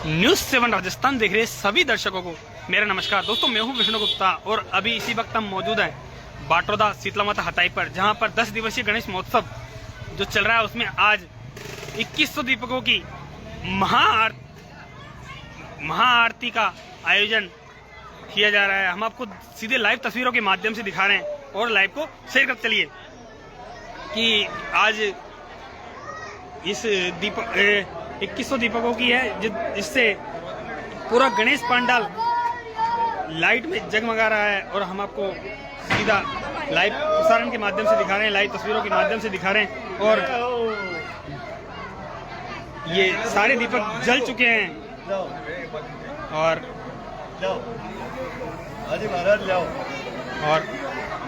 News 7 Rajasthan देख रहे सभी दर्शकों को मेरा नमस्कार। दोस्तों, मैं हूं विष्णु गुप्ता और अभी इसी वक्त हम मौजूद हैं बाटोदा शीतला माता हताई पर, जहां पर 10 दिवसीय गणेश महोत्सव जो चल रहा है उसमें आज 2100 दीपकों की महाआरती का आयोजन किया जा रहा है। हम आपको सीधे लाइव तस्वीरों के माध्यम से दिखा रहे हैं और लाइव को शेयर करते चलिए कि आज इस 2100 दीपकों की है, जिससे पूरा गणेश पंडाल लाइट में जगमगा रहा है और हम आपको सीधा लाइव प्रसारण के माध्यम से दिखा रहे हैं, लाइव तस्वीरों के माध्यम से दिखा रहे हैं। और ये सारे दीपक जल चुके हैं और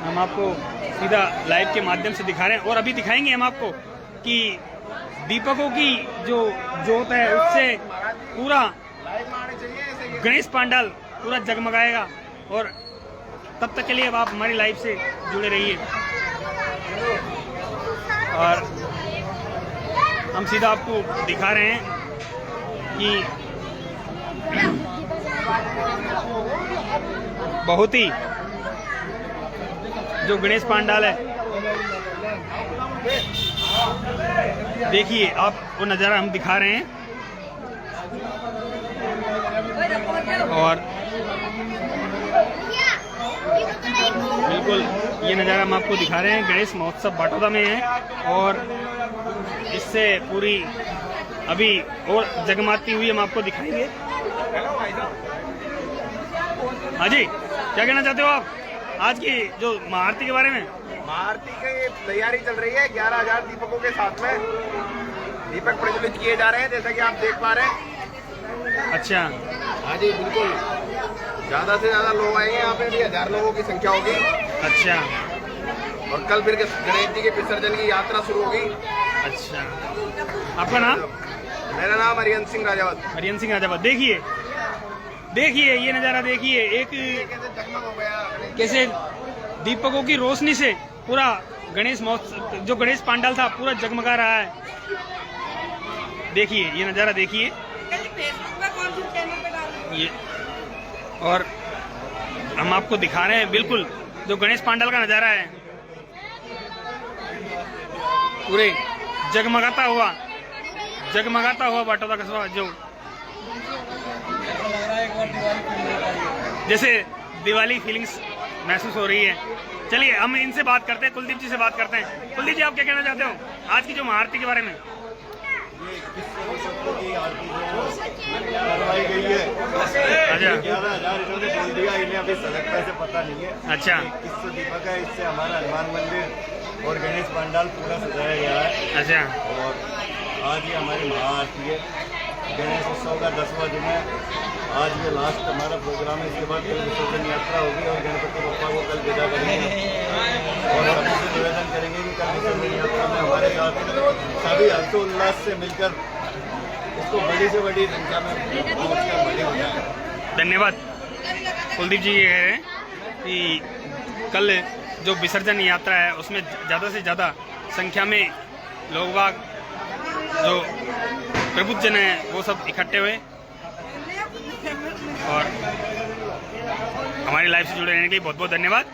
हम आपको सीधा लाइव के माध्यम से दिखा रहे हैं और अभी दिखाएंगे हम आपको कि दीपकों की जो जोत है उससे पूरा गणेश पंडाल पूरा जगमगाएगा। और तब तक के लिए अब आप हमारी लाइव से जुड़े रहिए और हम सीधा आपको दिखा रहे हैं कि बहुत ही जो गणेश पंडाल है, देखिए आप वो नज़ारा हम दिखा रहे हैं और बिल्कुल ये नज़ारा हम आपको दिखा रहे हैं। गणेश महोत्सव बाटोदा में है और इससे पूरी अभी और जगमगाती हुई हम आपको दिखाएंगे। हाँ जी, क्या कहना चाहते हो आप आज की जो महाआरती के बारे में? महाआरती की तैयारी चल रही है। 11,000 दीपकों के साथ में दीपक प्रज्वलित किए जा रहे हैं, जैसा कि आप देख पा रहे हैं। अच्छा, हाँ जी, बिल्कुल ज्यादा से ज्यादा लोग आएंगे यहाँ पे, भी 1000 लोगों की संख्या होगी। अच्छा, और कल फिर गणेश जी के विसर्जन की यात्रा शुरू होगी। अच्छा, आपका नाम? मेरा नाम हरियंत सिंह राजावत। हरियंत सिंह राजावत। देखिए ये नज़ारा देखिए, एक जगमग हो गया कैसे दीपकों की रोशनी से पूरा गणेश महोत्सव जो गणेश पंडाल था पूरा जगमगा रहा है। देखिए ये नज़ारा देखिए ये, और हम आपको दिखा रहे हैं बिल्कुल जो गणेश पंडाल का नज़ारा है, पूरे जगमगाता हुआ बाटोदा कस्बा, जो जैसे दिवाली फीलिंग्स महसूस हो रही है। चलिए हम इनसे बात करते हैं, कुलदीप जी से बात करते हैं। कुलदीप जी, आप क्या कहना चाहते हो आज की जो महाआरती के बारे में? करवाई गई है। अच्छा, 11,000 इन्होंने बोल दिया, इन्हें अभी सजगता से पता नहीं है। अच्छा, 2100 दीपक है, इससे हमारा हनुमान मंदिर और गणेश पंडाल पूरा सजाया गया है। अच्छा, और आज ये हमारी महाआरती है। गणेश उत्सव का 10वां दिन है। आज ये लास्ट हमारा प्रोग्राम है। इसके बाद कल विसर्जन यात्रा होगी और गणपति बप्पा को कल विदा करेंगे और सभी से निवेदन करेंगे कि कल विसर्जन यात्रा में हमारे साथ सभी हर्षोल्लास से मिलकर इसको बड़ी से बड़ी संख्या में पहुँचकर बड़ी हो जाए। धन्यवाद। कुलदीप जी ये कह रहे हैं कि कल जो विसर्जन यात्रा है उसमें ज़्यादा से ज़्यादा संख्या में लोग बाग जो प्रबुद्धजन हैं वो सब इकट्ठे हुए और हमारी लाइफ से जुड़े रहने के लिए बहुत बहुत धन्यवाद।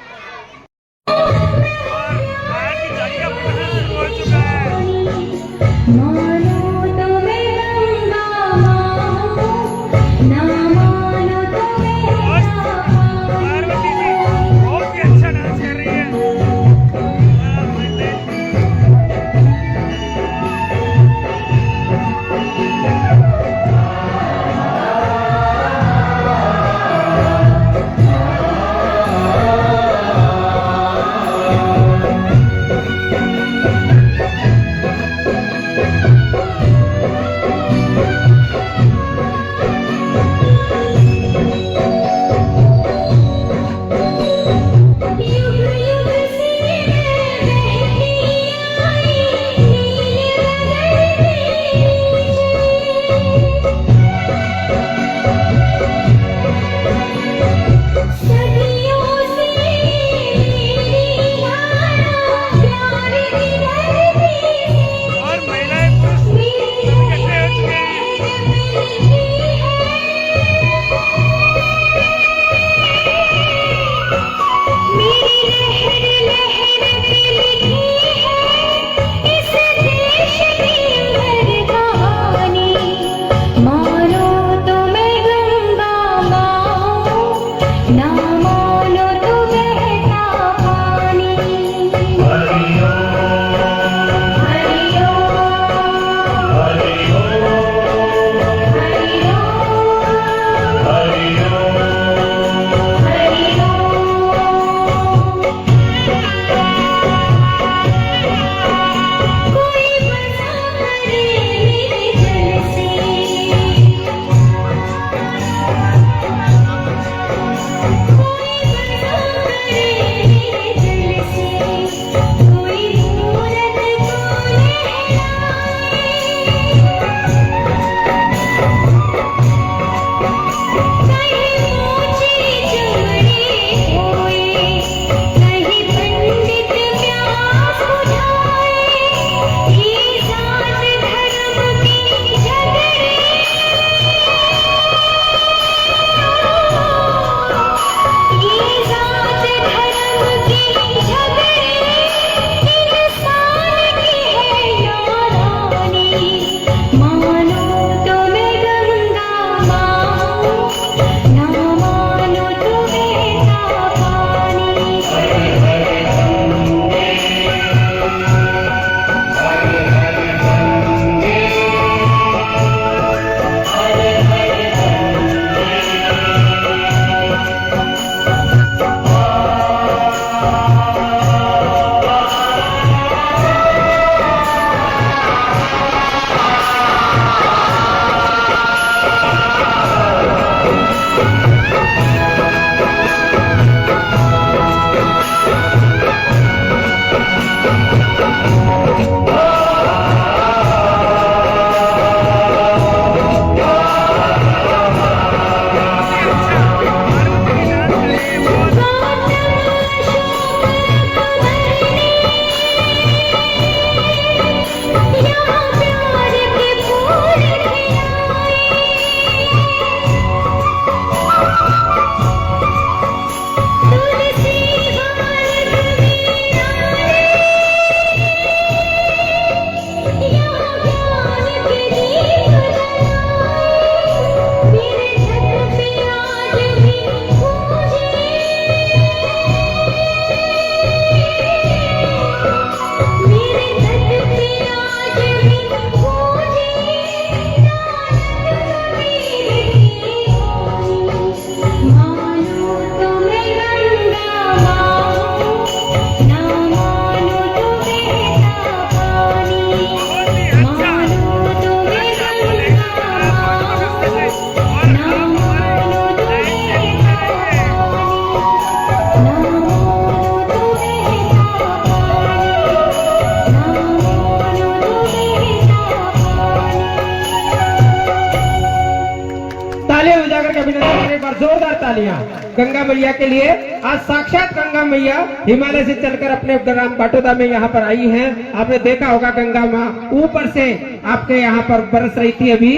जाकर के अभिनंदन करें, एक बार जोरदार तालियां गंगा मैया के लिए। आज साक्षात गंगा मैया हिमालय से चलकर अपने ग्राम बाटोदा में यहाँ पर आई हैं। आपने देखा होगा गंगा माँ ऊपर से आपके यहाँ पर बरस रही थी, अभी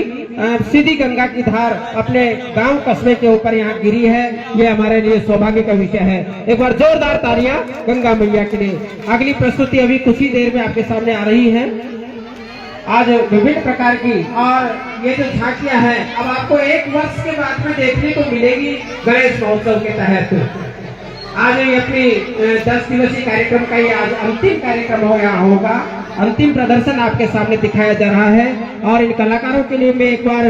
सीधी गंगा की धार अपने गांव कस्बे के ऊपर यहाँ गिरी है। ये हमारे लिए सौभाग्य का विषय है। एक बार जोरदार तालियां गंगा मैया के लिए। अगली प्रस्तुति अभी कुछ ही देर में आपके सामने आ रही है। आज विभिन्न प्रकार की और ये जो झांकियां हैं अब आपको 1 वर्ष के बाद में देखने को मिलेगी गणेश महोत्सव के तहत। आज ये अपनी 10 दिवसीय कार्यक्रम का ये आज अंतिम कार्यक्रम होगा। अंतिम प्रदर्शन आपके सामने दिखाया जा रहा है और इन कलाकारों के लिए मैं एक बार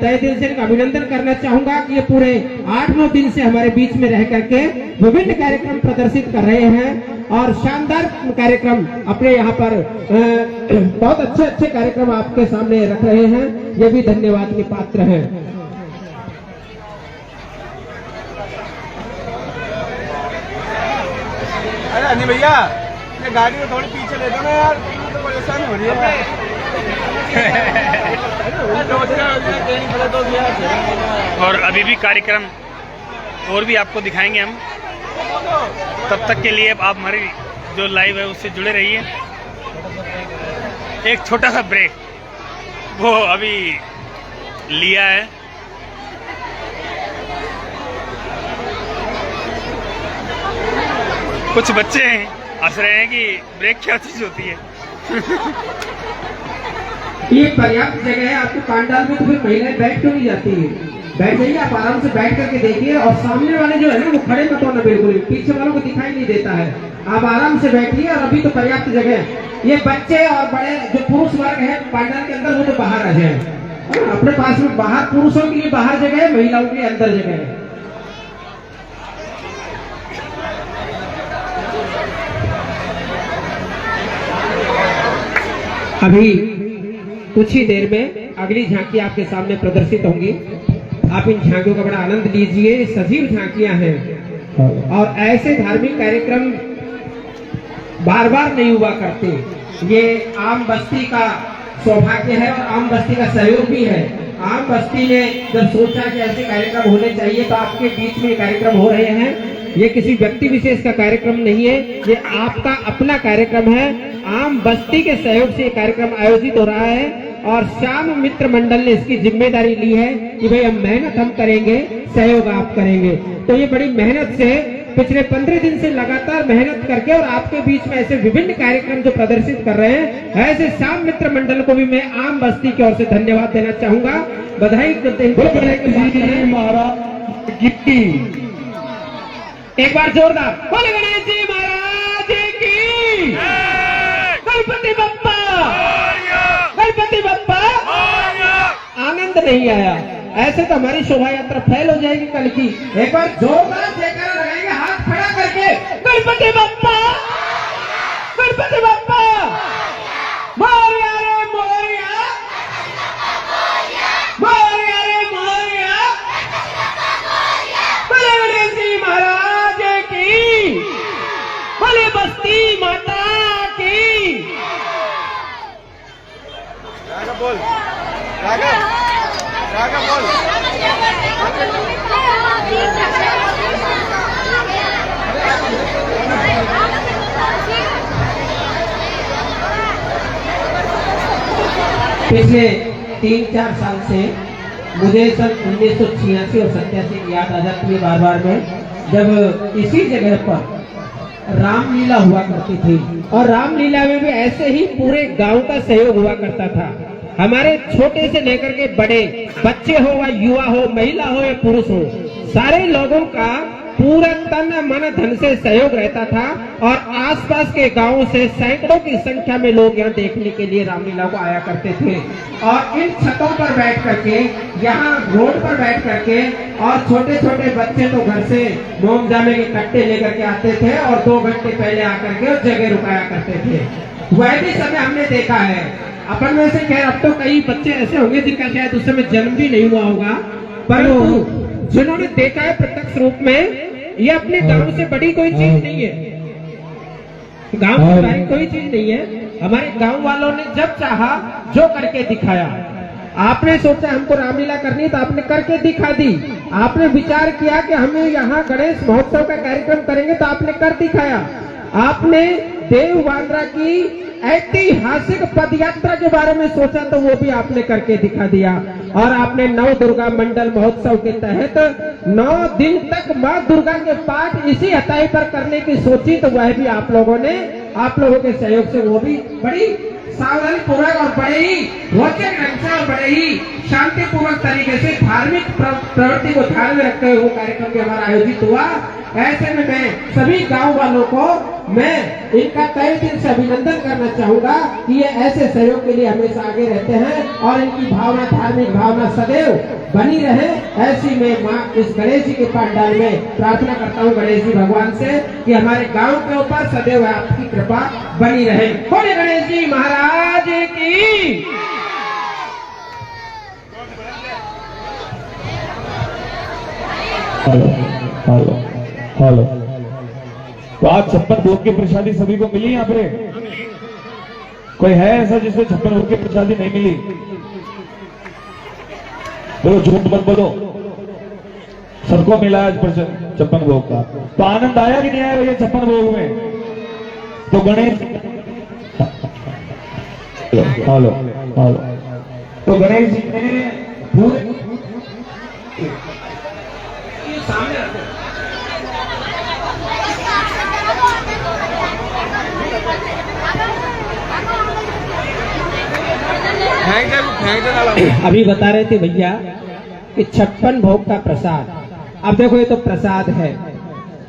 तहे दिल से इनका अभिनंदन करना चाहूंगा कि ये पूरे 8-9 दिन से हमारे बीच में रह करके विभिन्न कार्यक्रम प्रदर्शित कर रहे हैं और शानदार कार्यक्रम अपने यहाँ पर बहुत अच्छे कार्यक्रम आपके सामने रख रहे हैं। ये भी धन्यवाद के पात्र हैं। अरे अनिल भैया, ये गाड़ी को थोड़ी पीछे ले दो ना यार, तो परेशानी हो रही है। और अभी भी कार्यक्रम और भी आपको दिखाएंगे हम। तब तक के लिए आप हमारी जो लाइव है उससे जुड़े रहिए। एक छोटा सा ब्रेक वो अभी लिया है। कुछ बच्चे हंस रहे हैं कि ब्रेक क्या चीज होती है। ये पर्याप्त जगह है आपके पांडाल में, तो फिर महिलाएं बैठ क्यों नहीं जाती है? बैठ जाइए, आप आराम से बैठ करके देखिए। और सामने वाले जो है ना वो खड़े मत होना, बिल्कुल पीछे वालों को दिखाई नहीं देता है। आप आराम से बैठिए और अभी तो पर्याप्त जगह है। ये बच्चे और बड़े जो पुरुष वर्ग है पांडाल के अंदर वो तो बाहर आ जाए। अपने पास में बाहर पुरुषों के लिए बाहर जगह है, महिलाओं के लिए अंदर जगह है। अभी कुछ ही देर में अगली झांकी आपके सामने प्रदर्शित होंगी। आप इन झांकियों का बड़ा आनंद लीजिए। सजीव झांकियां हैं और ऐसे धार्मिक कार्यक्रम बार बार नहीं हुआ करते। ये आम बस्ती का सौभाग्य है और आम बस्ती का सहयोग भी है। आम बस्ती ने जब सोचा कि ऐसे कार्यक्रम होने चाहिए तो आपके बीच में कार्यक्रम हो रहे हैं। ये किसी व्यक्ति विशेष का कार्यक्रम नहीं है, ये आपका अपना कार्यक्रम है। आम बस्ती के सहयोग से ये कार्यक्रम आयोजित हो रहा है और श्याम मित्र मंडल ने इसकी जिम्मेदारी ली है कि भाई हम मेहनत हम करेंगे, सहयोग आप करेंगे। तो ये बड़ी मेहनत से पिछले 15 दिन से लगातार मेहनत करके और आपके बीच में ऐसे विभिन्न कार्यक्रम जो प्रदर्शित कर रहे हैं, ऐसे श्याम मित्र मंडल को भी मैं आम बस्ती की ओर से धन्यवाद देना चाहूंगा, बधाई देते हैं। महाराज एक बार जोरदार बोले गणेश जी महाराज की, गणपति बप्पा, गणपति बप्पा। आनंद नहीं आया, ऐसे तो हमारी शोभा यात्रा फेल हो जाएगी कल की। एक बार जोरदार जयकारा लगाएंगे हाथ खड़ा करके, गणपति बप्पा, गणपति बप्पा मोरया रे मोरया, मोरया रे मोरया, बोले गणेश जी महाराज की, बोले बस्ती माता की। बोल राघव बोल। पिछले 3-4 साल से मुझे सन 1986 और 87 की याद आ जाती है बार बार में, जब इसी जगह पर रामलीला हुआ करती थी और रामलीला में भी ऐसे ही पूरे गांव का सहयोग हुआ करता था। हमारे छोटे से लेकर के बड़े, बच्चे हो व युवा हो, महिला हो या पुरुष हो, सारे लोगों का पूरा तन मन धन से सहयोग रहता था और आसपास के गांवों से सैकड़ों की संख्या में लोग यहाँ देखने के लिए रामलीला को आया करते थे। और इन छतों पर बैठ करके, यहाँ रोड पर बैठ करके, और छोटे छोटे बच्चे तो घर से मोम जामे के कट्टे लेकर के आते थे और 2 घंटे पहले आकर के उस जगह रुकाया करते थे। वह भी समय हमने देखा है। अपन में से खैर अब तो कई बच्चे ऐसे होंगे जिनका शायद उस समय जन्म भी नहीं हुआ होगा, परंतु जिन्होंने देखा है प्रत्यक्ष रूप में, ये अपने गांव से बड़ी कोई चीज नहीं है। गांव से बड़ी कोई चीज नहीं है। हमारे गांव वालों ने जब चाहा जो करके दिखाया। आपने सोचा हमको रामलीला करनी है तो आपने करके दिखा दी। आपने विचार किया कि हमें यहाँ गणेश महोत्सव का कार्यक्रम करेंगे तो आपने कर दिखाया। आपने देव बांद्रा की ऐतिहासिक पदयात्रा के बारे में सोचा तो वो भी आपने करके दिखा दिया। और आपने नव दुर्गा मंडल महोत्सव के तहत 9 दिन तक माँ दुर्गा के पाठ इसी हताई पर करने की सोची तो वह भी आप लोगों के सहयोग से वो भी बड़ी सावधानी पूर्वक और बड़े ही रोचक ढंग से और बड़े ही शांतिपूर्वक तरीके से धार्मिक प्रवृत्ति को ध्यान में रखते हुए वो कार्यक्रम भी हमारा आयोजित हुआ। ऐसे में मैं सभी गांव वालों को मैं इनका तहे दिल से अभिनंदन करना चाहूंगा कि ये ऐसे सहयोग के लिए हमेशा आगे रहते हैं और इनकी भावना, धार्मिक भावना सदैव बनी रहे। ऐसी में माँ इस गणेश जी के पंडाल में प्रार्थना करता हूँ गणेश जी भगवान से कि हमारे गांव के ऊपर सदैव आपकी कृपा बनी रहे। बोले गणेश जी महाराज की। Hello hello. तो आज 56 भोग की प्रसादी सभी को मिली यहाँ पे? कोई है ऐसा जिसको 56 भोग की प्रसादी नहीं मिली? बोलो, झूठ मत बोलो, सबको मिला आज 56 भोग का। तो आनंद आया कि नहीं आया भैया 56 भोग में? तो गणेश हेलो हेलो। तो गणेश जी ने पूरे अभी बता रहे थे भैया कि 56 भोग का प्रसाद। अब देखो ये तो प्रसाद है,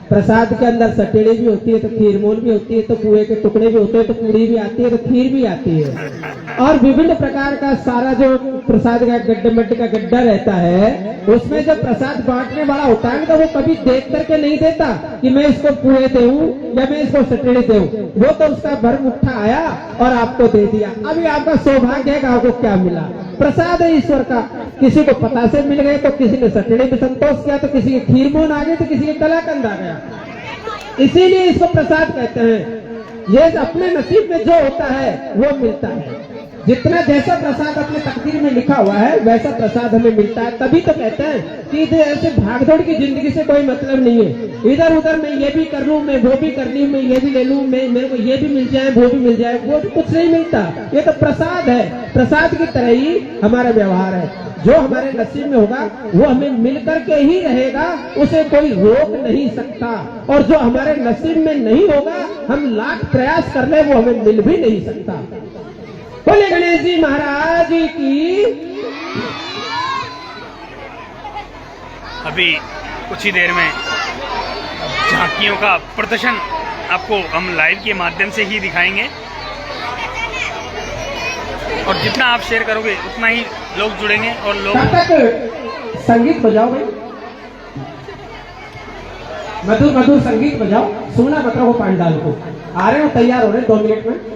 प्रसाद के अंदर सटेड़ी भी होती है तो खीरमोल भी होती है तो पुए के टुकड़े भी होते हैं तो पूड़ी भी आती है तो खीर भी आती है और विभिन्न प्रकार का सारा जो प्रसाद का गड्ढे का गड्ढा रहता है उसमें जो प्रसाद बांटने वाला होता है तो वो कभी देख करके नहीं देता कि मैं इसको पुए दूं या मैं इसको सटेड़ी दूं। वो तो उसका भर मुट्ठा आया और आपको दे दिया। अभी आपका सौभाग्य है, आपको क्या मिला? प्रसाद है ईश्वर का। किसी को पतासे मिल गए तो किसी ने सटेड़ी में संतोष किया तो किसी के खीरमोन आ गए तो किसी के कलाकंद आ गया। इसीलिए इसको प्रसाद कहते हैं। ये अपने नसीब में जो होता है वो मिलता है। जितना जैसा प्रसाद अपने तकदीर में लिखा हुआ है वैसा प्रसाद हमें मिलता है। तभी तो कहते हैं कि इधर ऐसे भागदौड़ की जिंदगी से कोई मतलब नहीं है। इधर उधर मैं ये भी कर लूं, मैं वो भी कर लूं, मैं ये भी ले लूं, मैं मेरे को ये भी मिल जाए, वो भी मिल जाए, वो भी कुछ नहीं मिलता। ये तो प्रसाद है। प्रसाद की तरह ही हमारा व्यवहार है। जो हमारे नसीब में होगा वो हमें मिल करके ही रहेगा, उसे कोई रोक नहीं सकता। और जो हमारे नसीब में नहीं होगा हम लाख प्रयास कर ले वो हमें मिल भी नहीं सकता। बोले गणेश जी महाराज की। अभी कुछ ही देर में झांकियों का प्रदर्शन आपको हम लाइव के माध्यम से ही दिखाएंगे और जितना आप शेयर करोगे उतना ही लोग जुड़ेंगे और लोग। तब तक संगीत बजाओ भाई, मधुर मधुर संगीत बजाओ। सुना मत रहो पांडाल को। आ रहे हो, तैयार हो रहे 2 मिनट में।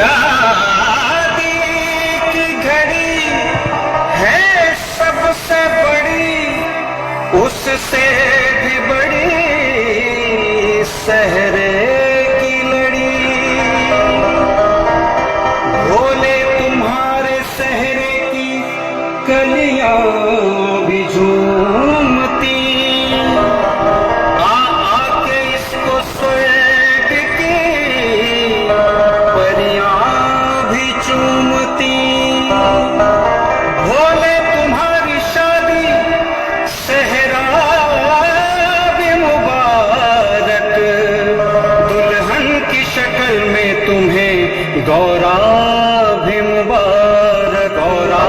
शादी की घड़ी है सबसे बड़ी, उससे भी बड़ी सहरे की लड़ी। भोले तुम्हारे सहरे की कलियां भी झूमती, आके इसको स्वर्ग की परियां भी चूमती। भोले तुम्हारी शादी सहरा भी मुबारक, दुल्हन की शक्ल में तुम्हें गौरा भी मुबारक, गौरा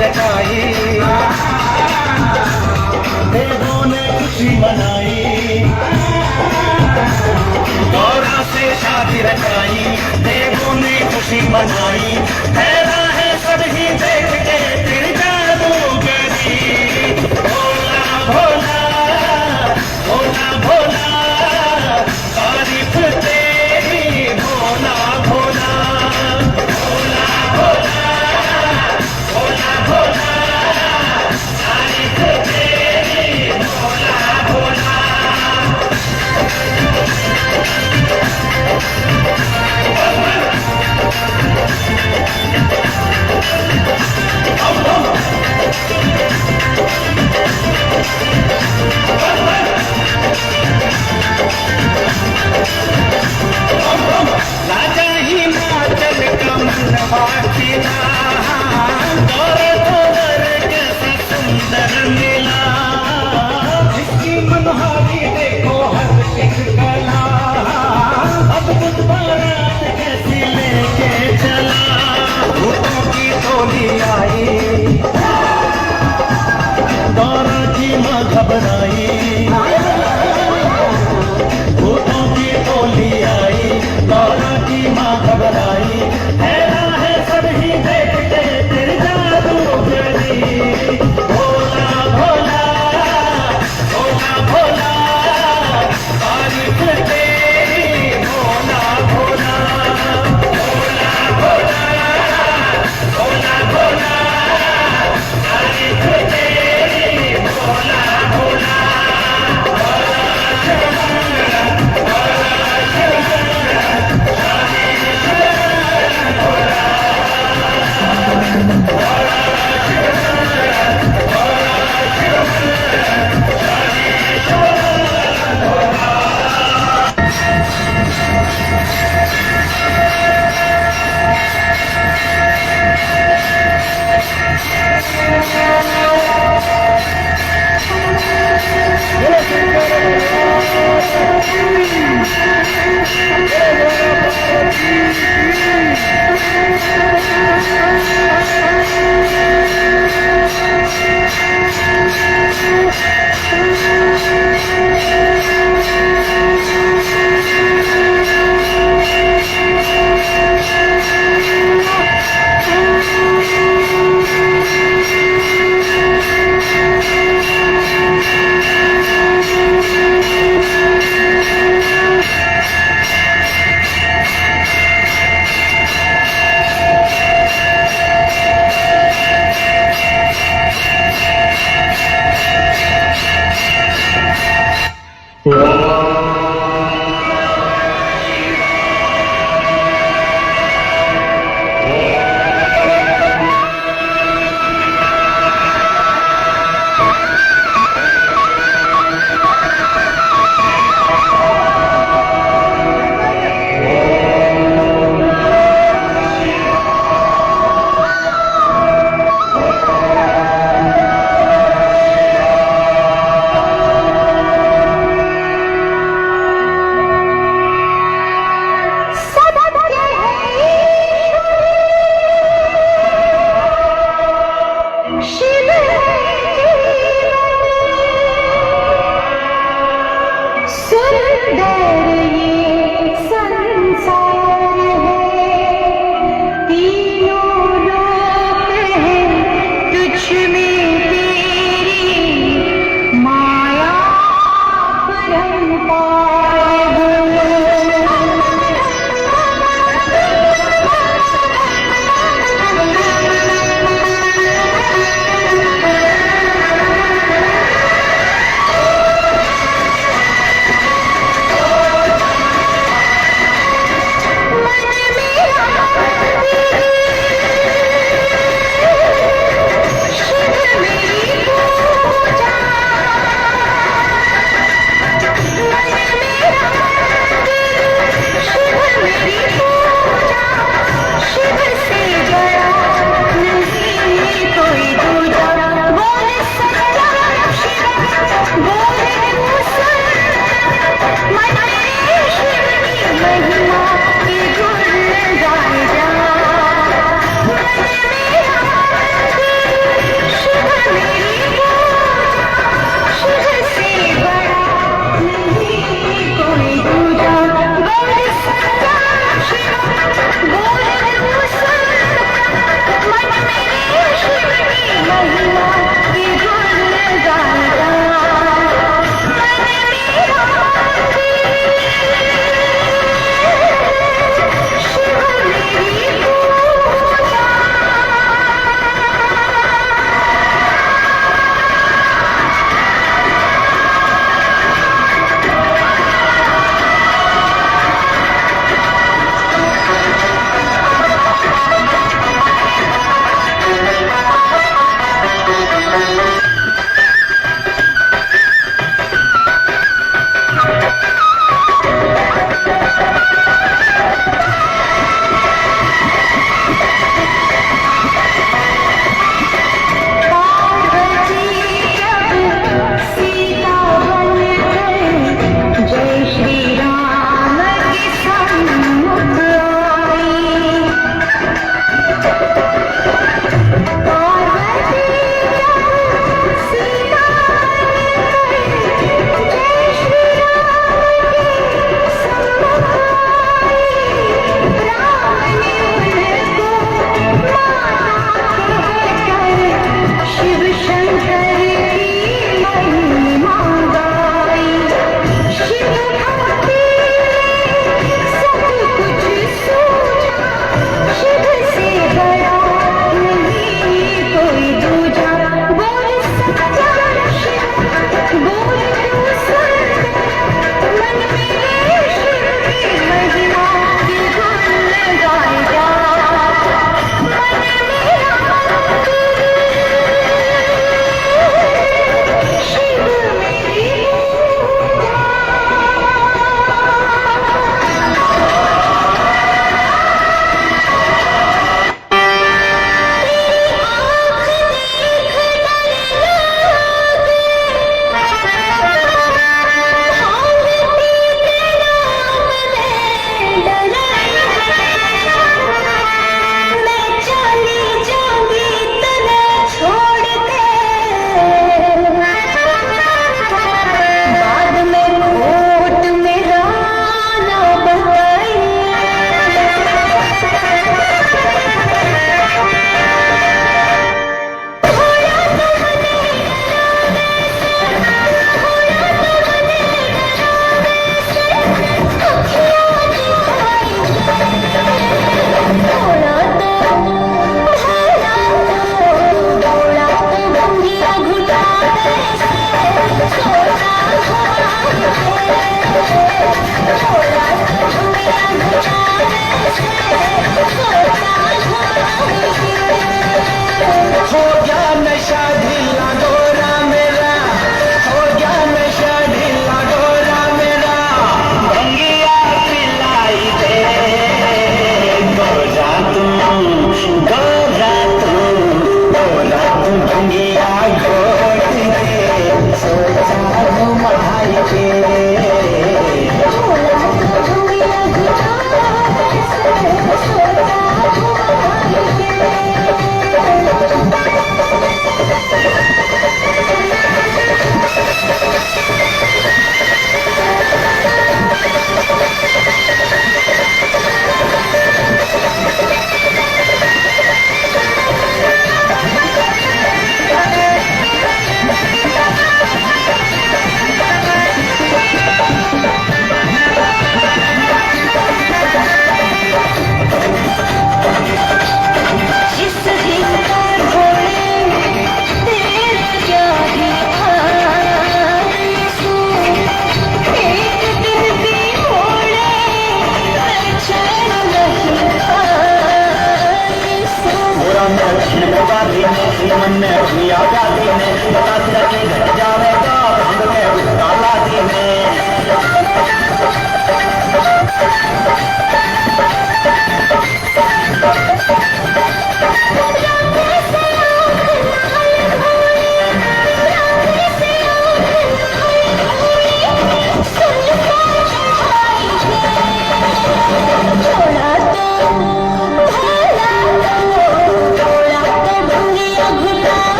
रचाई, देवों ने खुशी मनाई, गौरा से शादी रचाई, देवों ने खुशी मनाई। हैरा है सभी देख के फिर जादूगरी, भोला भोला भोला भोला तारीफ तेरी भोला भोला, भोला भोला भोला भोला तारीफ तेरी भोला भोला।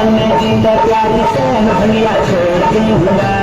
मैं जिंदा प्यारी से भैया छोड़ दूंगा।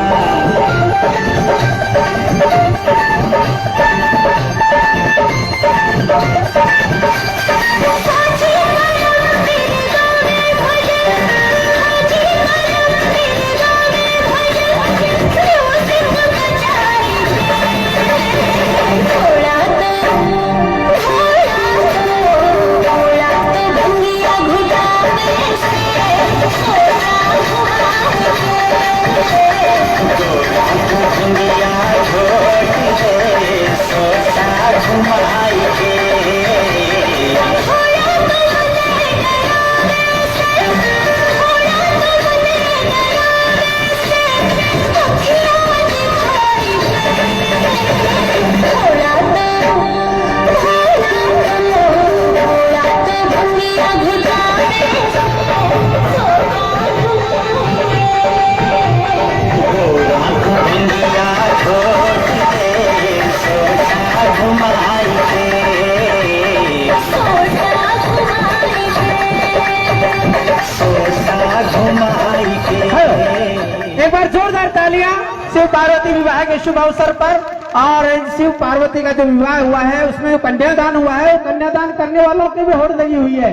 एक बार जोरदार तालियां शिव पार्वती विवाह के शुभ अवसर पर। और शिव पार्वती का जो विवाह हुआ है उसमें जो कन्यादान हुआ है, कन्यादान करने वालों की भी होड़ लगी हुई है।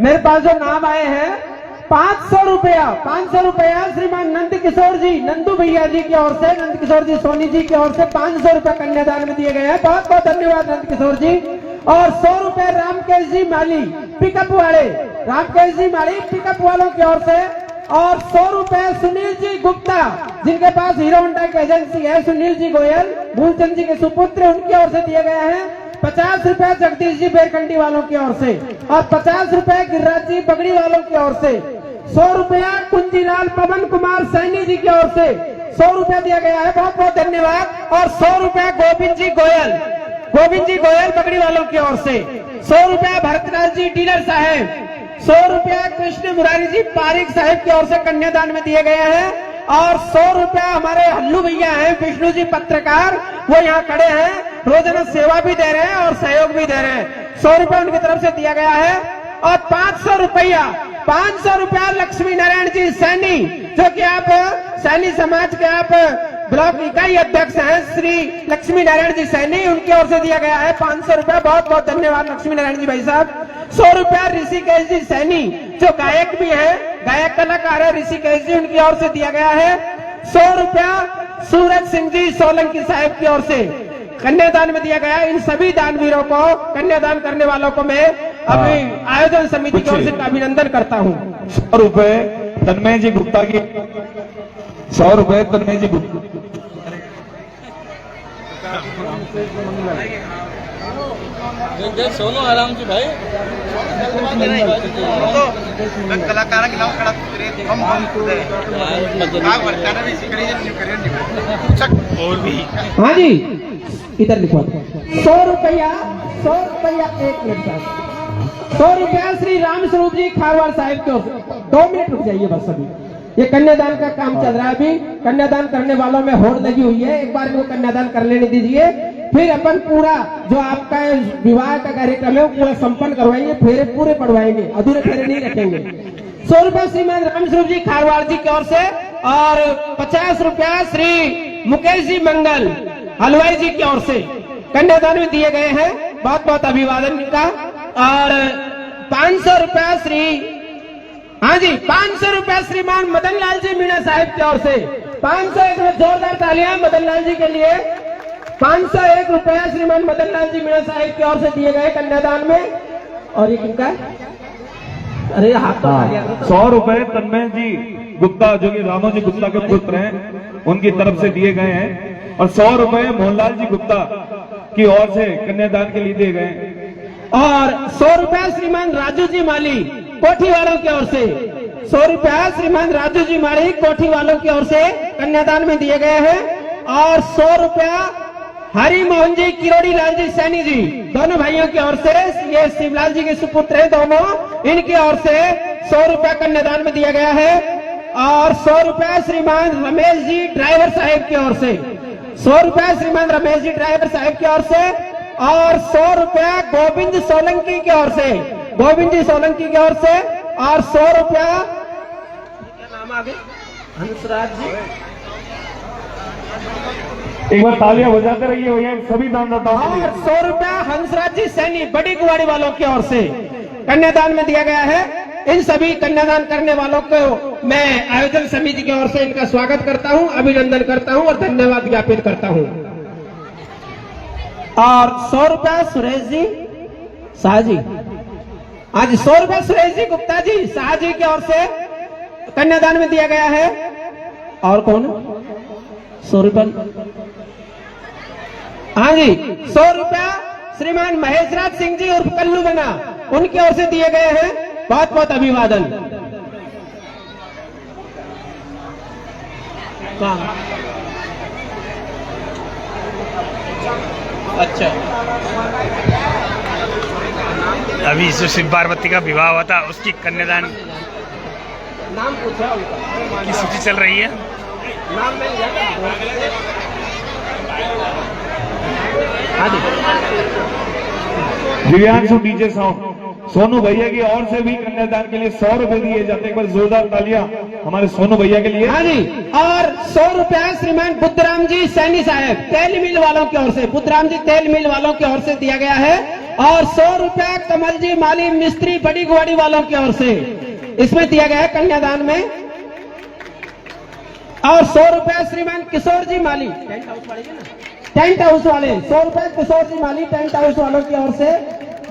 मेरे पास जो नाम आए हैं 500 रुपया श्रीमान नंद किशोर जी, नंदू भैया जी की ओर से, नंद किशोर जी सोनी जी की ओर से 500 रुपया कन्यादान में दिए गए हैं। बहुत बहुत धन्यवाद नंद किशोर जी। और 100 रुपए रामकेश जी माली पिकअप वाले, रामकेश जी माली पिकअप वालों की ओर से। और 100 रुपए सुनील जी गुप्ता, जिनके पास हीरो होंडा की एजेंसी है, सुनील जी गोयल मूलचंद जी के सुपुत्र, उनकी ओर से दिए गए हैं। 50 रुपए जगदीश जी बेरकंडी वालों की ओर से और 50 रुपए गिरिराज जी बगड़ी वालों की ओर से। 100 रुपया कुंजीलाल पवन कुमार सैनी जी की ओर से 100 रुपया दिया गया है, बहुत बहुत धन्यवाद। और 100 रुपया गोविंद जी गोयल बगड़ी वालों की ओर से। 100 रुपया भरतराज जी डीलर साहब, 100 रुपया कृष्ण मुरारी जी पारिक साहब की ओर से कन्यादान में दिए गए हैं। और 100 रुपया हमारे हल्लू भैया हैं, विष्णु जी पत्रकार, वो यहाँ खड़े हैं, रोजाना सेवा भी दे रहे हैं और सहयोग भी दे रहे हैं। 100 रुपया उनकी तरफ से दिया गया है। और 500 रुपया लक्ष्मी नारायण जी सैनी, जो कि आप सैनी समाज के आप ब्लॉक इकाई अध्यक्ष हैं, श्री लक्ष्मी नारायण जी सैनी, उनकी ओर से दिया गया है 500 रुपया। बहुत बहुत धन्यवाद लक्ष्मी नारायण जी भाई साहब। 100 रुपया ऋषिकेश जी सैनी, जो गायक भी है, गायक कलाकार है ऋषिकेश जी, उनकी ओर से दिया गया है। 100 रुपया सूरज सिंह जी सोलंकी साहब की ओर से कन्यादान में दिया गया। इन सभी दानवीरों को, कन्यादान करने वालों को मैं अभी आयोजन समिति की ओर से अभिनंदन करता हूँ। 100 रुपए तन्मय जी गुप्ता की, 100 रुपए तन्मय जी गुप्ता। सोनो आराम से भाई कलाकार के नाम खड़ा हम और भी हाँ जी, इधर लिखवा 100 रुपया एक मिनट साहब। 100 रुपया श्री राम स्वरूप जी खारवाड़ साहब की ओर से। 2 मिनट रुक जाइए बस। अभी ये कन्यादान का काम चल रहा है, अभी कन्यादान करने वालों में होड़ लगी हुई है। एक बार इनको कन्यादान कर लेने दीजिए, फिर अपन पूरा जो आपका विवाह का कार्यक्रम है वो पूरा संपन्न करवाएंगे, फेरे पूरे पड़वाएंगे, अधूरे फेरे नहीं रखेंगे। 100 रुपया श्रीमान राम स्वरूप जी खारवाड़ जी की ओर से और 50 रुपया श्री मुकेश जी मंगल हलवाई जी की ओर से कन्यादान में दिए गए हैं। बहुत बहुत अभिवादन का। और 500 रुपया श्री, हाँ जी, 500 रुपया श्रीमान मदन लाल जी मीणा साहब की ओर से। 501 जोरदार तालियां मदन लाल जी के लिए। 501 रुपया श्रीमान मदन लाल जी मीणा साहब की ओर से दिए गए कन्यादान में। और ये किनका है? अरे हाथ तो खा लिया। 100 रुपए तन्मय जी गुप्ता, जो कि रामोजी गुप्ता के पुत्र हैं, उनकी तरफ से दिए गए हैं। और 100 रुपए मोहनलाल जी गुप्ता की ओर से कन्यादान के लिए दिए गए हैं। और 100 रुपया श्रीमान राजू जी माली कोठी वालों की ओर से। 100 रुपया श्रीमान राजू जी माली कोठी वालों की ओर से कन्यादान में दिए गए हैं। और 100 रुपया हरि मोहन जी किरोड़ी लाल जी सैनी जी, दोनों भाइयों की ओर से, ये शिवलाल जी के सुपुत्र हैं दोनों, इनकी ओर से 100 रुपया कन्यादान में दिया गया है। और 100 रुपया श्रीमान रमेश जी ड्राइवर साहब की ओर से। 100 रुपया श्रीमान रमेश जी ड्राइवर साहब की ओर से। और 100 रुपया गोविंद सोलंकी की ओर से, गोविंद जी सोलंकी की ओर से। और 100 रुपया आगे हंसराज जी। एक बार तालियां बजाते रहिए भैया सभी दानदाताओं के लिए। और 100 रुपया हंसराज जी सैनी बड़ी कुवाड़ी वालों की ओर से कन्यादान में दिया गया है। इन सभी कन्यादान करने वालों को मैं आयोजन समिति की ओर से इनका स्वागत करता हूं, अभिनंदन करता हूं और धन्यवाद ज्ञापित करता हूं। और 100 रुपया सुरेश जी शाह जी, आज 100 रुपया सुरेश जी गुप्ता जी शाह जी की ओर से कन्यादान में दिया गया है। और कौन 100 रुपया? हाँ जी, 100 रुपया श्रीमान महेशराज सिंह जी उर्फ कल्लू बना, उनकी ओर से दिए गए हैं। बहुत बहुत अभिवादन। अच्छा, अभी जो शिव पार्वती का विवाह हुआ था उसकी कन्यादान नाम पूछा उनका, की सूची चल रही है। नाम मिल जाएगा। हाँ जी, दिव्यांशु डीजे साउंड सोनू भैया की ओर से भी कन्यादान के लिए 100 रुपए दिए जाते हैं। एक बार जोरदार तालियां हमारे सोनू भैया के लिए। हाँ जी, और 100 रुपया श्रीमान बुद्धराम जी सैनी साहब तेल मिल वालों की ओर से, बुद्धराम जी तेल मिल वालों की ओर से दिया गया है। और 100 रुपया कमल जी माली मिस्त्री बड़ी गुवाड़ी वालों की ओर से इसमें दिया गया है कन्यादान में। और 100 रुपया श्रीमान किशोर जी माली टेंट हाउस वाले, 100 रुपया किशोर जी माली टेंट हाउस वालों की ओर से,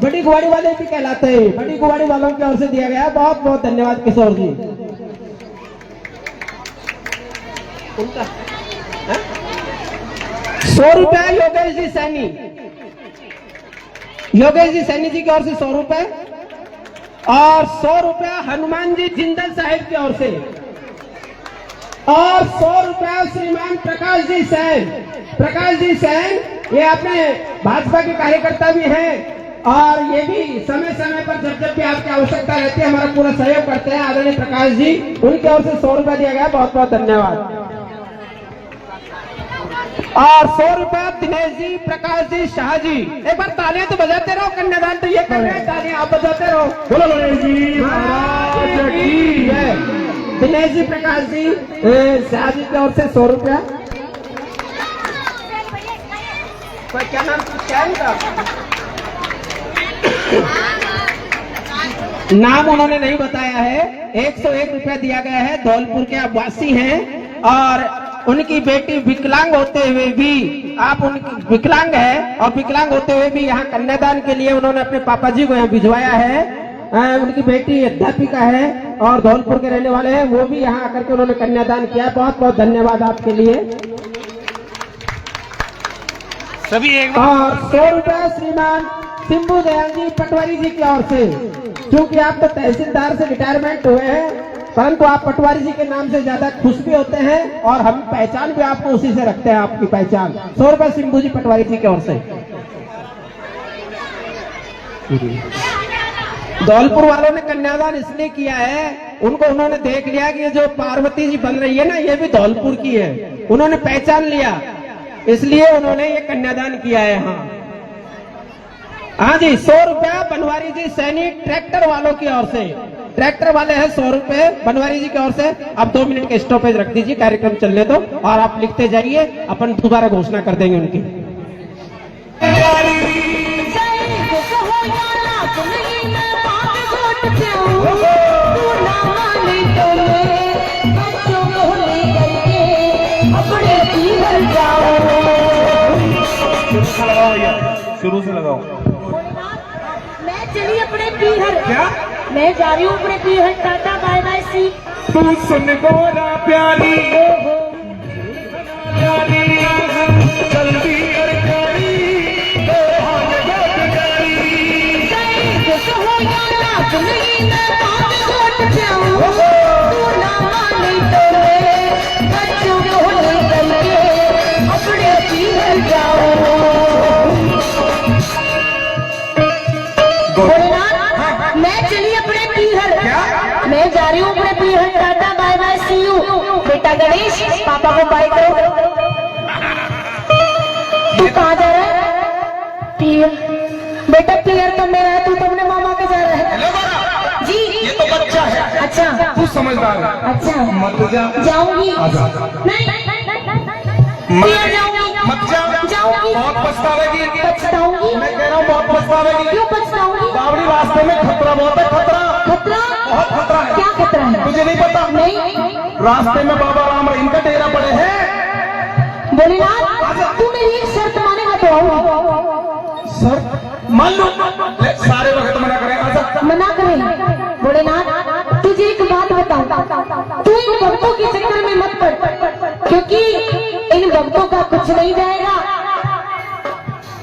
बड़ी गुवाड़ी वाले भी कहलाते हैं, बड़ी गुवाड़ी वालों की ओर से दिया गया है। बहुत बहुत धन्यवाद किशोर जी। उनका 100 रुपया योगेश जी सैनी, योगेश जी सैनी जी की ओर से 100 रुपए। और 100 रुपया हनुमान जी जिंदल साहिब की ओर से। और 100 रुपया श्रीमान प्रकाश जी सैन, प्रकाश जी सैन ये अपने भाजपा के कार्यकर्ता भी हैं और ये भी समय समय पर जब जब भी आपकी आवश्यकता रहती है हमारा पूरा सहयोग करते हैं आदरणीय प्रकाश जी, उनकी ओर से 100 रुपया दिया गया। बहुत बहुत धन्यवाद। और 100 रुपया दिनेश जी प्रकाश जी शाह जी, एक बार तालियां तो बजाते रहो, कन्यादान तो ये कर रहे हैं, तालियां आप बजाते रहो। बोलो गणेश जी महाराज की जय। दिनेश जी प्रकाश जी शाह जी की ओर से 100 रुपया। क्या नाम क्या है इनका? नाम उन्होंने नहीं बताया है। 101 रुपया दिया गया है। धौलपुर के आवासी हैं और उनकी बेटी विकलांग होते हुए भी, आप उनकी विकलांग है और विकलांग होते हुए भी यहाँ कन्यादान के लिए उन्होंने अपने पापा जी को यहाँ भिजवाया है। उनकी बेटी अध्यापिका है और धौलपुर के रहने वाले हैं, वो भी यहाँ आकर के उन्होंने कन्यादान किया। बहुत बहुत धन्यवाद आपके लिए। सभी एक बार और 100 रुपया श्रीमान सिंबू दयाल जी पटवारी जी की ओर से। क्योंकि आप तो तहसीलदार से रिटायरमेंट हुए हैं, परंतु आप पटवारी जी के नाम से ज्यादा खुश भी होते हैं और हम पहचान भी आपको उसी से रखते हैं, आपकी पहचान। 100 रुपया सिंबू जी पटवारी जी की ओर से। धौलपुर वालों ने कन्यादान इसलिए किया है, उनको उन्होंने देख लिया कि ये जो पार्वती जी बन रही है ना, ये भी धौलपुर की है, उन्होंने पहचान लिया, इसलिए उन्होंने ये कन्यादान किया है। हाँ जी, 100 रुपया बनवारी जी सैनिक ट्रैक्टर वालों की ओर से, ट्रैक्टर वाले हैं 100 रुपए बनवारी जी की ओर से। अब 2 मिनट के स्टॉपेज रख दीजिए, कार्यक्रम चलने दो और आप लिखते जाइए, अपन दोबारा घोषणा कर देंगे उनकी। शुरू से लगाओ। मैं चली अपने पीहर, क्या मैं जा रही हूँ अपने पीहर, टाटा बाय बाय सी। तू सुन गोरा प्यारी प्यारी जल्दी और प्यारी तो हाल बहुत प्यारी हो जाना तुम्हें मैं बात छोड़ जाऊँ, तू ना माने तो मैं बच्चों को लेकर के अपने पीहर जाऊँ। मैं चली अपने पीहर, मैं जा रही हूँ अपने पीहर, tata bye bye see you. बेटा गणेश पापा को बाय करो। तू कहाँ जा रहा है? पीहर। बेटा पीहर तो मेरा है, तू तो अपने मामा के जा रहा है। जी ये तो बच्चा है। अच्छा समझदार है। अच्छा मत जा। जाऊंगी आजा। नहीं मत जा। जाऊंगी बहुत पछतावेगी। पछताऊंगी मैं कह रहा हूँ बहुत पछतावेगी। क्यों पछताऊंगी बावड़ी रास्ते में खतरा बहुत है। खतरा खतरा बहुत खतरा है। क्या खतरा है तुझे नहीं पता? नहीं रास्ते में बाबा राम रहीम का डेरा पड़े हैं। भोलेनाथ तू मेरी एक शर्त मानेगा तो आऊंगी सर मान लो। ले, सारे वक्त मना करें। आजा। मना करें भोलेनाथ तुझे एक बात बताऊं तू इन भक्तों के चक्कर में मत पड़ क्योंकि इन भक्तों का कुछ नहीं जाएगा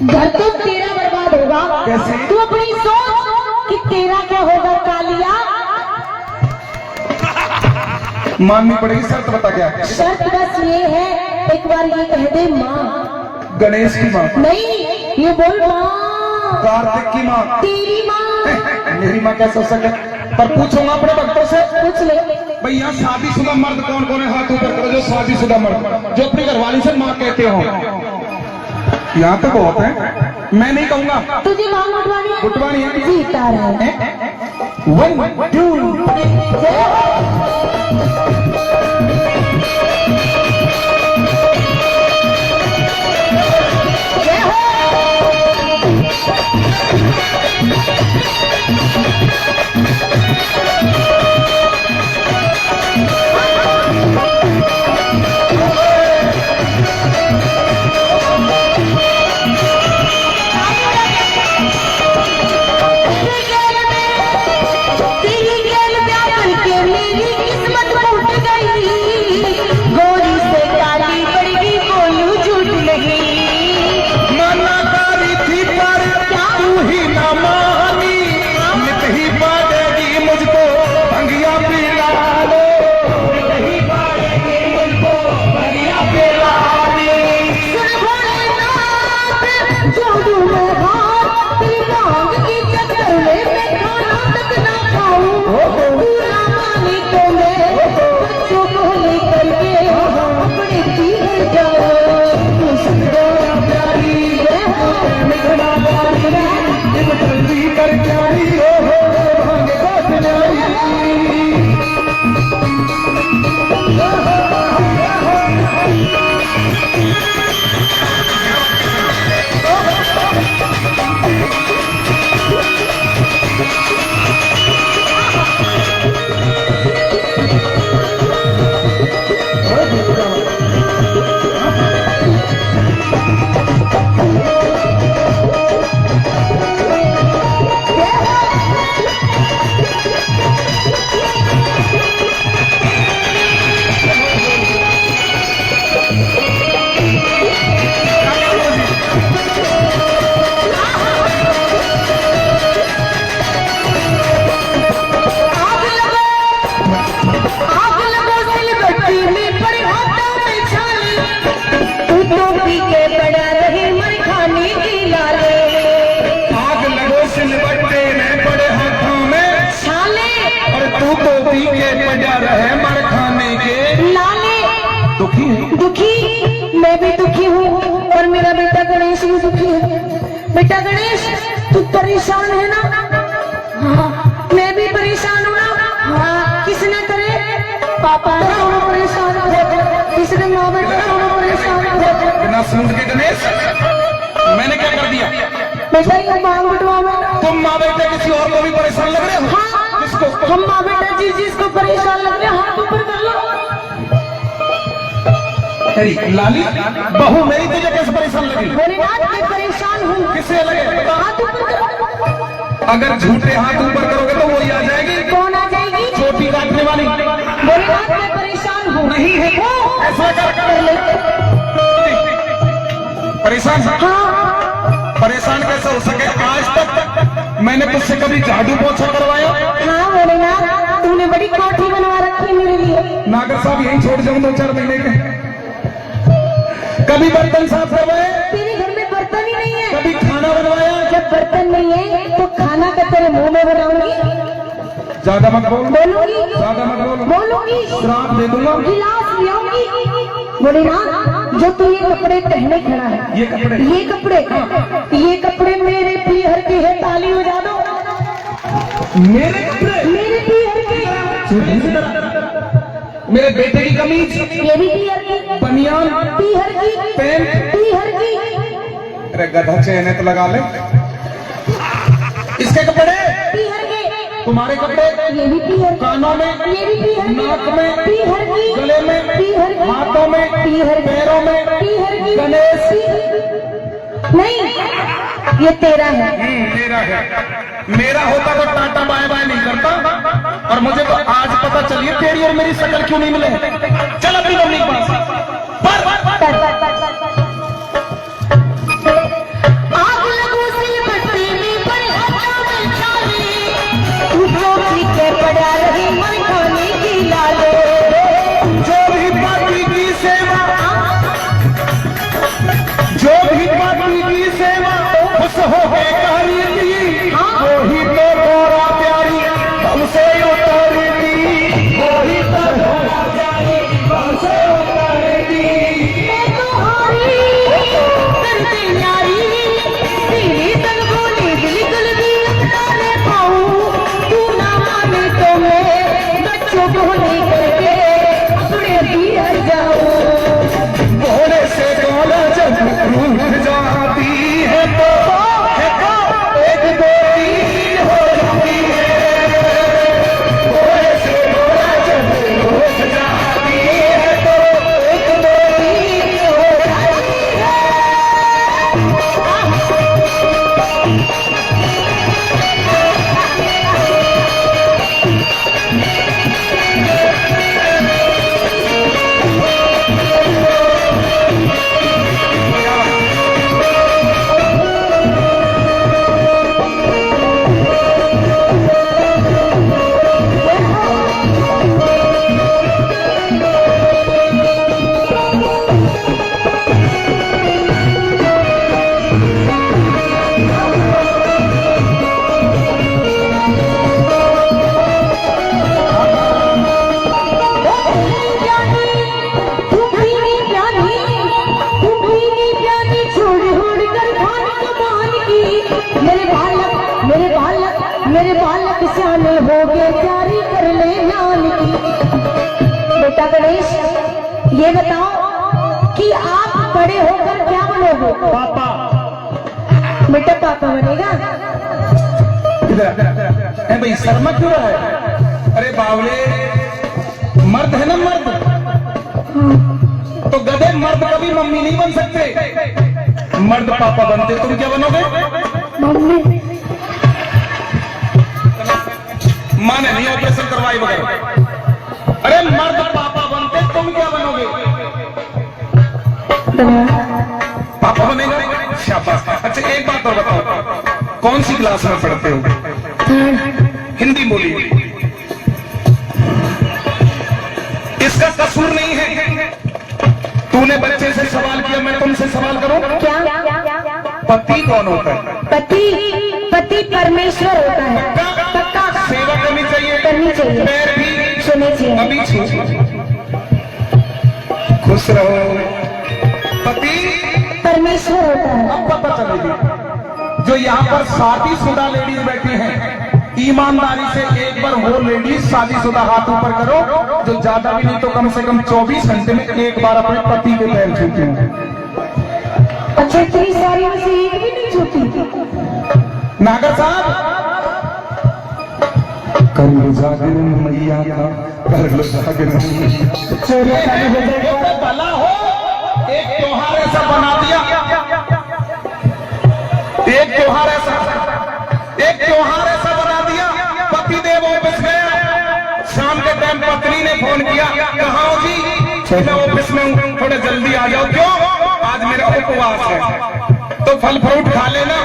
घर तो तेरा बर्बाद होगा। कैसे? तू अपनी सोच कि तेरा क्या होगा कालिया। माननी पड़ेगी। शर्त बता क्या है? शर्त बस ये है एक बार ये कह दे माँ। गणेश की माँ। नहीं ये बोल माँ कार्तिक की माँ। तेरी माँ मेरी माँ कैसे हो सके? पर पूछूंगा अपने भक्तों से। पूछ ले भाई यहाँ शादीशुदा मर्द कौन कौन है? हाथ ऊपर करो जो शादीशुदा मर्द जो अपनी घरवाली से माँ कहते हो। यहाँ तो बहुत है। मैं नहीं कहूंगा। तुझे माँ उठवानी है उठवानी है। जीता रहे 1 2 जय हो। जय हो। तेरी गैल प्यार करके मेरी किस्मत फूट गई गोरी से काली पड़ गई बोलू झूठ नहीं मना करी थी पर तू ही ना मानी। नित ही बाटेगी मुझको भंगिया पिला लो। नित ही बाटेगी मुझको भंगिया पिला लो। सुन भोलेनाथ जोड़ू मैं हाथ तेरी मांग की चक्कर में मैं खाना तक ना खाऊं पूरा मानी तो मैं बच्चों को लेकर के अपने पीर जाऊं तू सुनो प्यारी है निकला प्यारी निम जल्दी कर प्यारी हो भांग को प्यारी। आग लगो सिलबट्टी में पड़े हाथों में छाले तू तो पी के बड़ा रहे मर खाने की लाले आग लगो सिलबट्टे में बड़े हाथों में छाले और तू तो पी के पड़ा रहे मर खाने के लाले दुखी है। दुखी मैं भी दुखी हूँ और मेरा बेटा गणेश भी दुखी है। बेटा गणेश तू परेशान है ना? हाँ मैं भी परेशान हूँ ना? हाँ किसने करे? पापा दोनों परेशान हो किसने? माँ बेटा दोनों परेशान हो। बिना सूंद के गणेश मैंने क्या कर दिया? बेटा ये मांग बटवा में तुम माँ बेटे किसी और को भी परेशान लग रहे हो? हाँ किसको? हम माँ बेटा जिसको परेशान लग रहे हैं हाथ ऊपर कर लो। तेरी लाली बहू मेरी तुझे कैसे परेशान लगी? भोलेनाथ मैं परेशान हूँ किससे लगे? बता। हाथ ऊपर करो। अगर झूठे हाथ ऊपर करोगे तो वही आ जाएगी कौन आ जाएगी? चोटी काटने वाली। भोलेनाथ मैं परेशान हूँ। नहीं है वो ऐसा कर परेशान। हाँ परेशान कैसे हो सके? आज तक मैंने तुझसे कभी झाड़ू पोछा करवाया? हाँ भोलेनाथ तूने बड़ी कोठी बनवा रखी है मेरे लिए। नागर साहब यहीं छोड़ जाऊं 2-4 महीने के। कभी बर्तन साफ करवाए? तेरे घर में बर्तन ही नहीं है। कभी खाना बनवाया? जब बर्तन नहीं है तो खाना का तेरे मुंह में बनाऊंगी। ज्यादा मत बोल। बोलूंगी ज्यादा मत बोल। बोलूंगी श्राप दे दूंगा। गिलास लाऊंगी। भोलेनाथ जो तू ये कपड़े पहने खड़ा है ये कपड़े ये कपड़े मेरे पीहर के है। ताली बजा दो। मेरे कपड़े मेरे पीहर के मेरे बेटे की कमीज, ये भी पीहर की, बनियान, पीहर की, पैंट, पीहर की, अरे गधा चेहने तो लगा ले। इसके कपड़े, पीहर के, तुम्हारे कपड़े, ये भी पीहर, कानों में, ये भी पीहर, नाक में, पीहर की, गले में, पीहर की, हाथों में, पीहर की, पैरों में, पीहर की, गणेश। नहीं, ये तेरा है। मेरा है। मेरा होता तो टाटा बाय बाय नहीं करता, और मुझे तो आज पता चलिए तेरी और मेरी शक्ल क्यों नहीं मिले। चल अपनी मम्मी के पास। आग लगो सिलबट्टे में बड़े हाथों में छाले, तू चोटी के पड़ा रही मन खाने की लाले। जो भी पार्टी की सेवा, जो भी पार्टी की सेवा उस हो के करी थी, वही तो गोरा प्यारी हमसे उतारी थी, वही तो गोरा प्यारी हमसे उतारी थी। मैं तो हारी करते यारी, तेरी तन बोली बिल्कुल भी अपना ले पाऊं, तू ना माने तो मैं बच्चों को नहीं करके अपने भी हट जाऊं। भोले से गोला जब रूठ जाती है तो एक दो तीन हो जाती है। भोले से गोला जब रूठ जाती है तो एक दो तीन हो जाती है। मेरे बालक सियाने हो गए, तैयारी कर ले नान की। बेटा गणेश, ये बताओ कि आप बड़े होकर क्या बनोगे? पापा। बेटा पापा बनेगा? इधर भाई शर्मा क्यों रहा है? अरे बावले, मर्द है ना मर्द, तो गधे मर्द कभी मम्मी नहीं बन सकते। मर्द पापा बनते, तुम क्या बनोगे? मम्मी। माँ ने नहीं ऑपरेशन करवाई वगैरह। अरे मर्द पापा बनते, तुम क्या बनोगे? पापा बनेगा? शाबाश। अच्छा एक बात और बताओ, कौन सी क्लास में पढ़ते हो? हिंदी बोलिए। इसका कसूर नहीं है। तूने बच्चे से सवाल किया, मैं तुमसे सवाल करूं? क्या? पति कौन होता है? पति परमेश्वर होता है। पक्का? सेवा करनी चाहिए, करनी चाहिए, पैर भी छूने चाहिए। अभी छू। खुश रहो। पति परमेश्वर होता है। अब पता चलेगी। जो यहाँ पर शादीशुदा लेडीज बैठी हैं, ईमानदारी से एक बार वो लेडीज शादीशुदा हाथ ऊपर करो, जो ज्यादा भी नहीं तो कम से कम 24 घंटे में एक बार अपने पति के पैर छूते हैं। अच्छा, इतनी सारी में से एक भी नहीं छूती? नागर साहब, कर लो जागरण मैया का, कर लो जागरण। भला हो, एक त्योहार ऐसा बना दिया, एक त्योहार ऐसा बना दिया, पति देव ऑफिस गया, शाम के टाइम पत्नी ने फोन किया, कहाँ हो जी? मैं ऑफिस में हूँ, थोड़ा जल्दी आ जाओ। क्यों? आज मेरा उपवास है। तो फल फ्रूट खा लेना,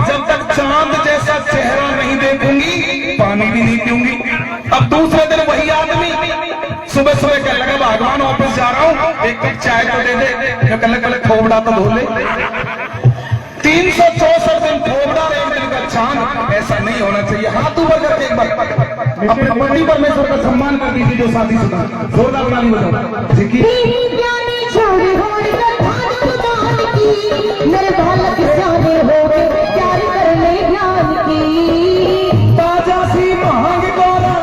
जब तक चांद जैसा चेहरा नहीं देखूंगी पानी भी नहीं पीऊंगी। अब दूसरे दिन वही आदमी सुबह सुबह कहने लगा, भगवान ऑफिस जा रहा हूँ, एक कप चाय तो दे दे। जो कहने लगा, खोबड़ा तो धो ले। 364 दिन खोबड़ा, एक दिन का चांद। ऐसा नहीं होना चाहिए। हाथ ऊपर करके एक बार अपने पति परमेश्वर का सम्मान कर दीजिए जो शादीशुदा। जोरदार ताली बजाओ। मेरे बालक सियाने हो गए, तैयारी कर ले ज्ञान की। ताजा सी महंग गोरा,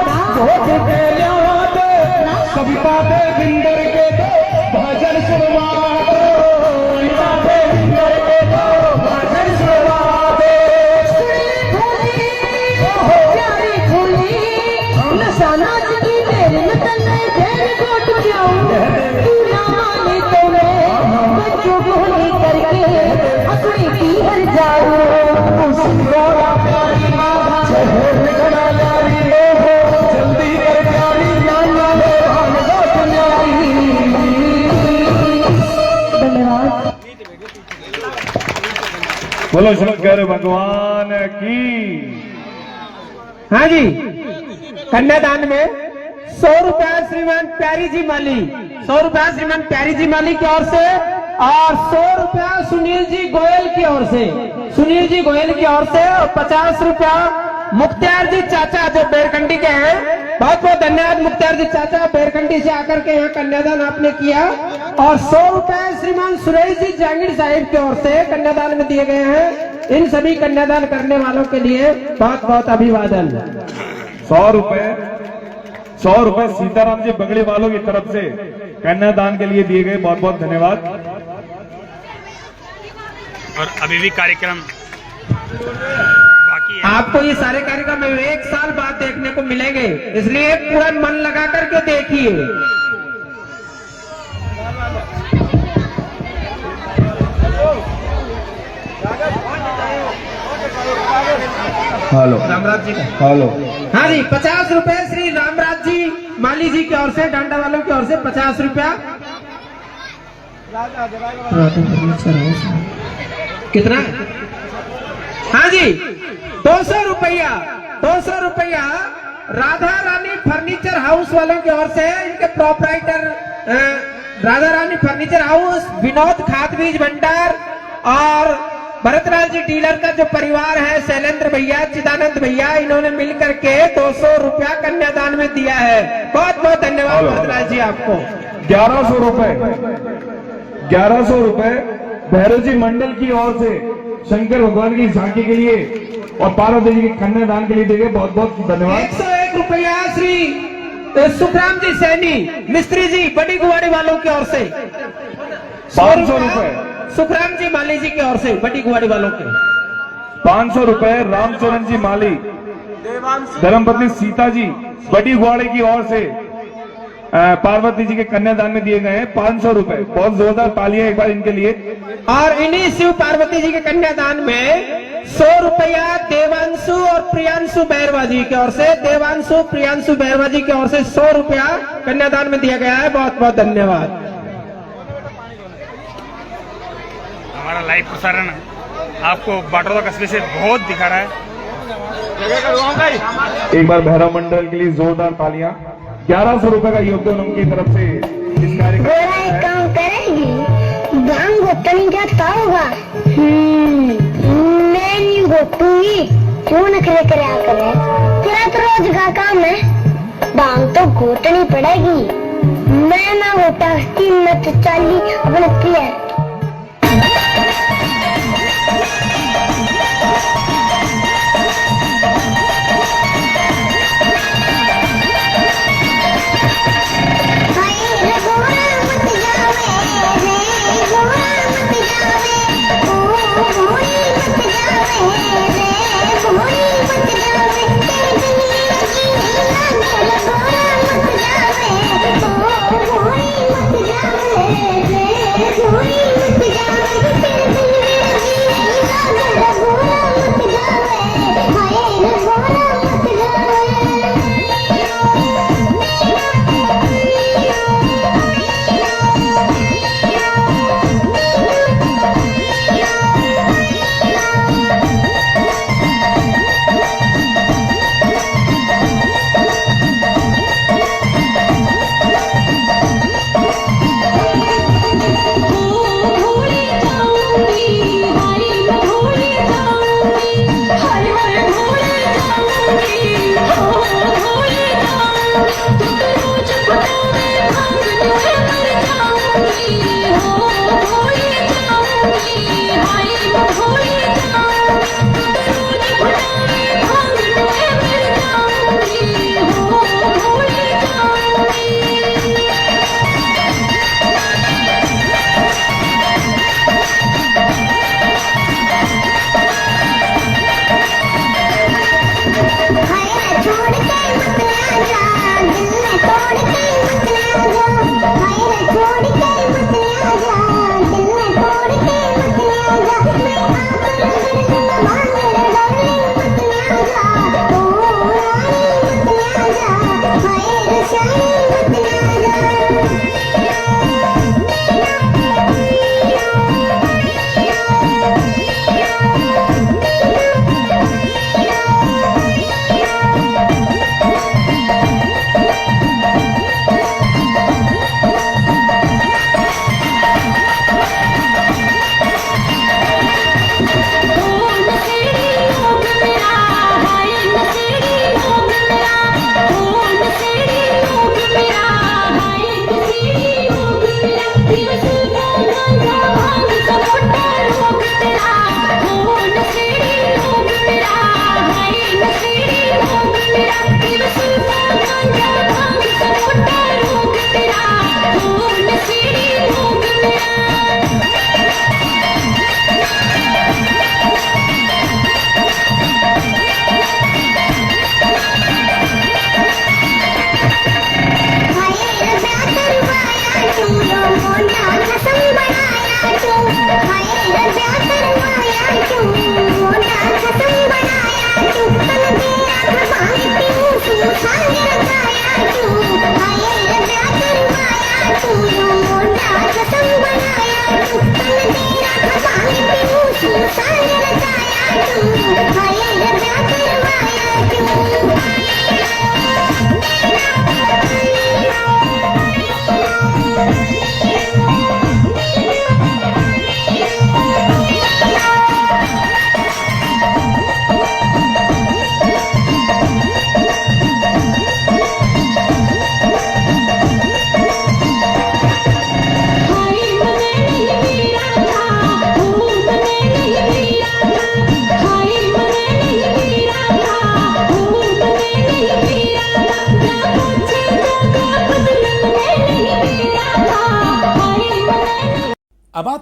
बोलो शंकर भगवान की। हाँ जी, कन्यादान में 100 रुपया श्रीमान प्यारी जी माली, 100 रुपया श्रीमान प्यारी जी माली की ओर से, और 100 रुपया सुनील जी गोयल की ओर से, सुनील जी गोयल की ओर से, और 50 रुपया मुख्तियार जी चाचा जो बेरकंडी के हैं। बहुत बहुत धन्यवाद मुख्तियार जी चाचा, बेरकंडी से आकर के यहाँ कन्यादान आपने किया। और 100 रुपए श्रीमान सुरेश जी जहांगीर साहिब की ओर से कन्यादान में दिए गए हैं। इन सभी कन्यादान करने वालों के लिए बहुत बहुत अभिवादन। 100 रुपए सीताराम जी बगड़ी वालों की तरफ से कन्यादान के लिए दिए गए, बहुत बहुत धन्यवाद। और अभी भी कार्यक्रम बाकी है। आपको ये सारे कार्यक्रम 1 साल बाद देखने को मिलेंगे, इसलिए पूरा मन लगा करके देखिए। हेलो रामराज जी का हेलो। हाँ जी, 50 रुपए श्री रामराज जी माली जी की ओर से, डांडा वालों की ओर से 50 रुपया। कितना? हाँ जी, 200 रुपया, 200 रुपया राधा रानी फर्नीचर हाउस वालों की ओर से। इनके proprietor Radha Rani furniture house, Vinod खाद बीज भंडार और भरतलाल जी डीलर का जो परिवार है, शैलेंद्र भैया, चिदानंद भैया, इन्होंने मिलकर के 200 रुपया कन्यादान में दिया है। बहुत बहुत धन्यवाद भरतलाल जी आपको। 1100 रुपए भैरव जी मंडल की ओर से शंकर भगवान की झांकी के लिए और पार्वती जी के कन्यादान के लिए दिए गए, बहुत बहुत धन्यवाद। 101 रुपया श्री सुखराम जी सैनी मिस्त्री जी बड़ी गुवाड़ी वालों की ओर से। 500 रुपए सुखराम जी माली जी की ओर से, बड़ी गुवाड़ी वालों के। 500 रुपए रामचरण जी माली, धर्मपत्नी सीता जी बड़ी गुवाड़ी की ओर से पार्वती जी के कन्यादान में दिए गए हैं 500 रुपए। बहुत जोरदार तालियां एक बार इनके लिए। और इन्हीं शिव पार्वती जी के कन्यादान में 100 रुपया देवांशु और प्रियांशु बैरवा जी की ओर से, देवांशु प्रियांशु बैरवा जी की ओर से 100 रुपया कन्यादान में दिया गया है। बहुत बहुत धन्यवाद। हमारा लाइव प्रसारण आपको बाटोदा कस्बे से बहुत दिखा रहा है। एक बार भैरव मंडल के लिए जोरदार तालियां। 1100 रुपए का योगदान उनकी तरफ से इस कार्यक्रम गोरा एक काम करेगी, भांग घोटनी क्या होगा? मैं नहीं घोटूंगी, क्यों नखरे करे करे? तेरा तो रोज का काम है, भांग तो घोटनी पड़ेगी। मैं ना घोटा मैं तो चाली अपने प्रिय। Boy,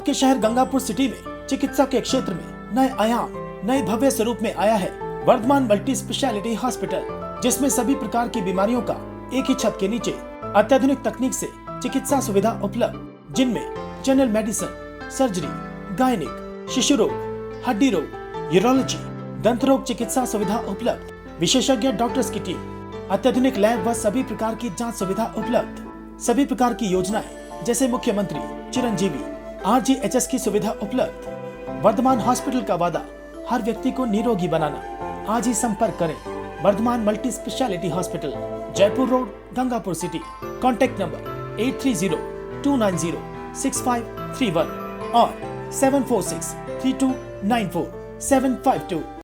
आपके शहर गंगापुर सिटी में चिकित्सा के क्षेत्र में नए आयाम, नए भव्य स्वरूप में आया है वर्धमान मल्टी स्पेशलिटी हॉस्पिटल, जिसमें सभी प्रकार की बीमारियों का एक ही छत के नीचे अत्याधुनिक तकनीक से चिकित्सा सुविधा उपलब्ध, जिनमें जनरल मेडिसिन, सर्जरी, गायनिक, शिशु रोग, हड्डी रोग, यूरोलॉजी, दंत रोग चिकित्सा सुविधा उपलब्ध, विशेषज्ञ डॉक्टर्स की टीम, अत्याधुनिक लैब व सभी प्रकार की जांच सुविधा उपलब्ध, सभी प्रकार की योजनाएं जैसे मुख्यमंत्री चिरंजीवी RGHS की सुविधा उपलब्ध। वर्धमान हॉस्पिटल का वादा हर व्यक्ति को निरोगी बनाना। आज ही संपर्क करें Vardhman multi speciality hospital, Jaipur road, Gangapur city. Contact number 8302906531 और 7463294752।